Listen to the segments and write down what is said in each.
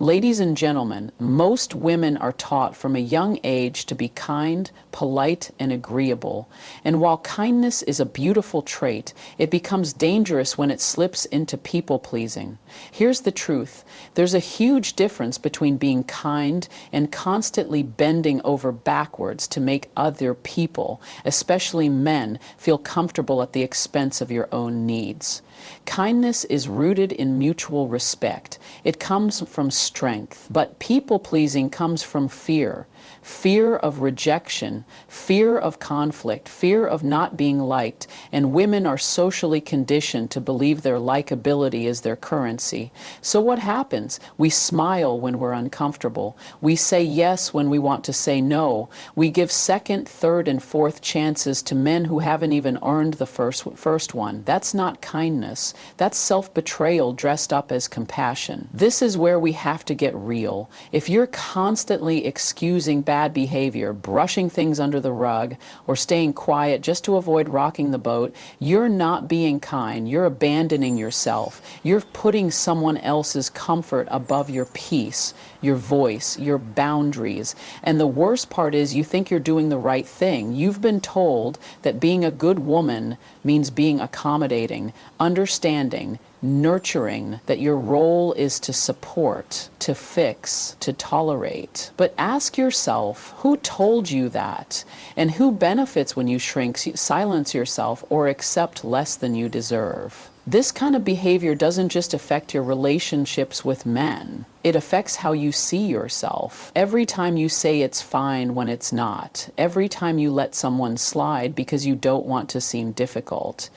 Ladies and gentlemen, most women are taught from a young age to be kind, polite, and agreeable. And while kindness is a beautiful trait, it becomes dangerous when it slips into people-pleasing. Here's the truth. There's a huge difference between being kind and constantly bending over backwards to make other people, especially men, feel comfortable at the expense of your own needs. Kindness is rooted in mutual respect. It comes from strength, but people-pleasing comes from fear. Fear of rejection, fear of conflict, fear of not being liked, and women are socially conditioned to believe their likability is their currency. So what happens? We smile when we're uncomfortable. We say yes when we want to say no. We give second, third, and fourth chances to men who haven't even earned the first one. That's not kindness. That's self-betrayal dressed up as compassion. This is where we have to get real. If you're constantly excusing bad behavior, brushing things under the rug, or staying quiet just to avoid rocking the boat, you're not being kind. You're abandoning yourself. You're putting someone else's comfort above your peace, your voice, your boundaries. And the worst part is you think you're doing the right thing. You've been told that being a good woman means being accommodating, understanding, nurturing, that your role is to support, to fix, to tolerate. But ask yourself, who told you that? And who benefits when you shrink, silence yourself, or accept less than you deserve? This kind of behavior doesn't just affect your relationships with men. It affects how you see yourself. Every time you say it's fine when it's not. Every time you let someone slide because you don't want to seem difficult.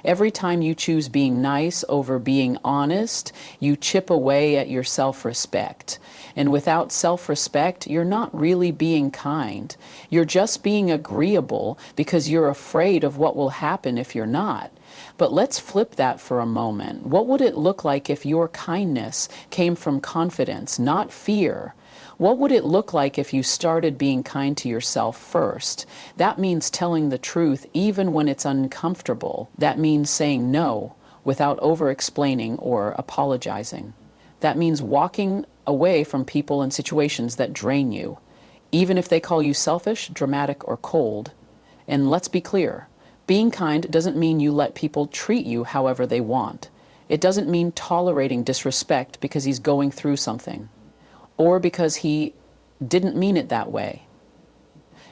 Every time you choose being nice over being honest, you chip away at your self-respect. And without self-respect, you're not really being kind. You're just being agreeable because you're afraid of what will happen if you're not. But let's flip that for a moment. What would it look like if your kindness came from confidence, not fear? What would it look like if you started being kind to yourself first? That means telling the truth even when it's uncomfortable. That means saying no without over-explaining or apologizing. That means walking away from people and situations that drain you, even if they call you selfish, dramatic, or cold. And let's be clear. Being kind doesn't mean you let people treat you however they want. It doesn't mean tolerating disrespect because he's going through something, or because he didn't mean it that way.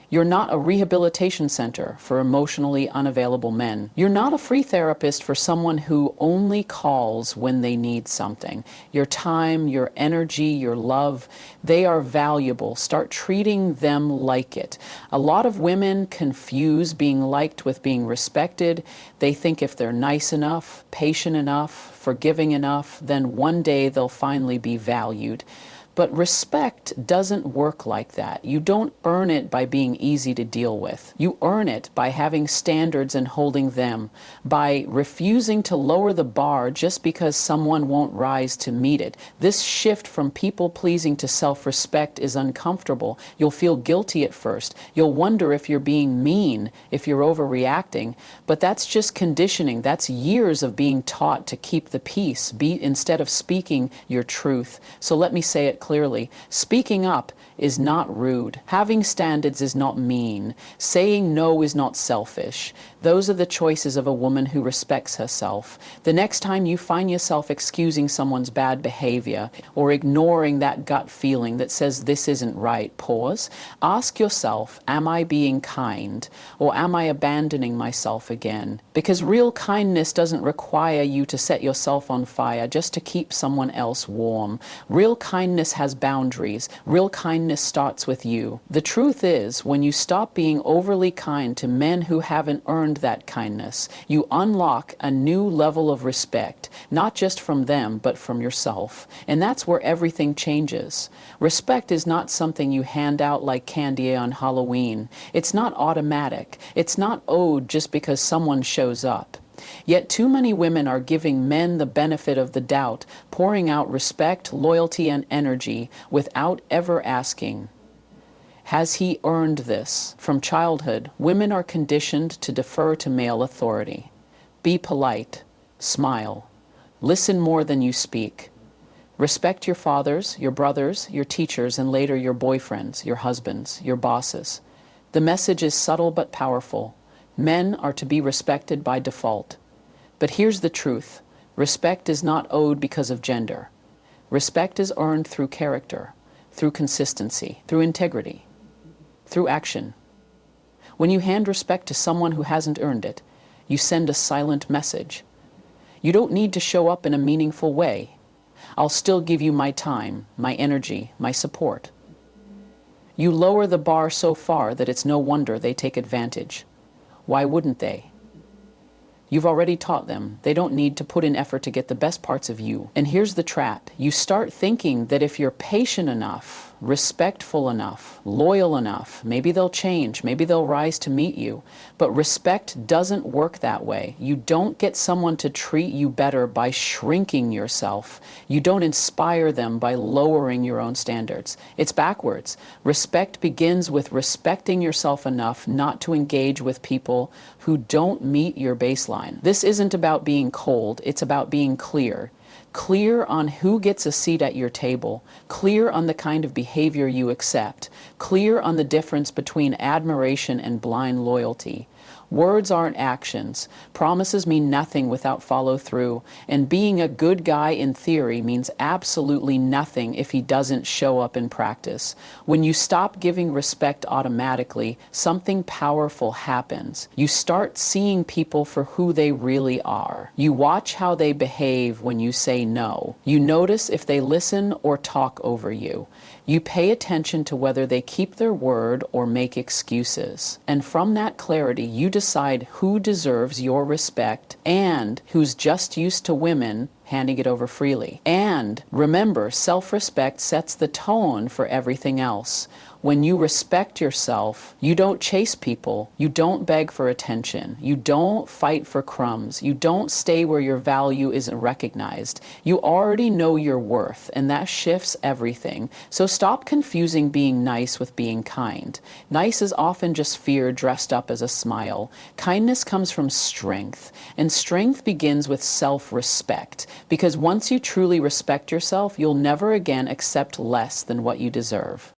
You're not a rehabilitation center for emotionally unavailable men. You're not a free therapist for someone who only calls when they need something. Your time, your energy, your love, they are valuable. Start treating them like it. A lot of women confuse being liked with being respected. They think if they're nice enough, patient enough, forgiving enough, then one day they'll finally be valued. But respect doesn't work like that. You don't earn it by being easy to deal with. You earn it by having standards and holding them, by refusing to lower the bar just because someone won't rise to meet it. This shift from people-pleasing to self-respect is uncomfortable. You'll feel guilty at first. You'll wonder if you're being mean, if you're overreacting. But that's just conditioning. That's years of being taught to keep the peace, instead of speaking your truth. So let me say it clearly. Speaking up is not rude. Having standards is not mean. Saying no is not selfish. Those are the choices of a woman who respects herself. The next time you find yourself excusing someone's bad behavior or ignoring that gut feeling that says this isn't right, pause. Ask yourself, am I being kind, or am I abandoning myself again? Because real kindness doesn't require you to set yourself on fire just to keep someone else warm. Real kindness has boundaries. Real kindness starts with you. The truth is, when you stop being overly kind to men who haven't earned that kindness, you unlock a new level of respect, not just from them, but from yourself. And that's where everything changes. Respect is not something you hand out like candy on Halloween. It's not automatic. It's not owed just because someone shows up. Yet too many women are giving men the benefit of the doubt, pouring out respect, loyalty, and energy without ever asking, has he earned this? From childhood, women are conditioned to defer to male authority. Be polite. Smile. Listen more than you speak. Respect your fathers, your brothers, your teachers, and later your boyfriends, your husbands, your bosses. The message is subtle but powerful. Men are to be respected by default. But here's the truth. Respect is not owed because of gender. Respect is earned through character, through consistency, through integrity, through action. When you hand respect to someone who hasn't earned it, you send a silent message. You don't need to show up in a meaningful way. I'll still give you my time, my energy, my support. You lower the bar so far that it's no wonder they take advantage. Why wouldn't they? You've already taught them. They don't need to put in effort to get the best parts of you. And here's the trap. You start thinking that if you're patient enough, respectful enough, loyal enough, maybe they'll change, maybe they'll rise to meet you. But respect doesn't work that way. You don't get someone to treat you better by shrinking yourself. You don't inspire them by lowering your own standards. It's backwards. Respect begins with respecting yourself enough not to engage with people who don't meet your baseline. This isn't about being cold, it's about being clear. Clear on who gets a seat at your table, clear on the kind of behavior you accept, clear on the difference between admiration and blind loyalty. Words aren't actions. Promises mean nothing without follow-through, and being a good guy in theory means absolutely nothing if he doesn't show up in practice. When you stop giving respect automatically, something powerful happens. You start seeing people for who they really are. You watch how they behave when you say no. You notice if they listen or talk over you. You pay attention to whether they keep their word or make excuses. And from that clarity, you decide who deserves your respect and who's just used to women handing it over freely. And remember, self-respect sets the tone for everything else. When you respect yourself, you don't chase people, you don't beg for attention, you don't fight for crumbs, you don't stay where your value isn't recognized. You already know your worth, and that shifts everything. So stop confusing being nice with being kind. Nice is often just fear dressed up as a smile. Kindness comes from strength, and strength begins with self-respect. Because once you truly respect yourself, you'll never again accept less than what you deserve.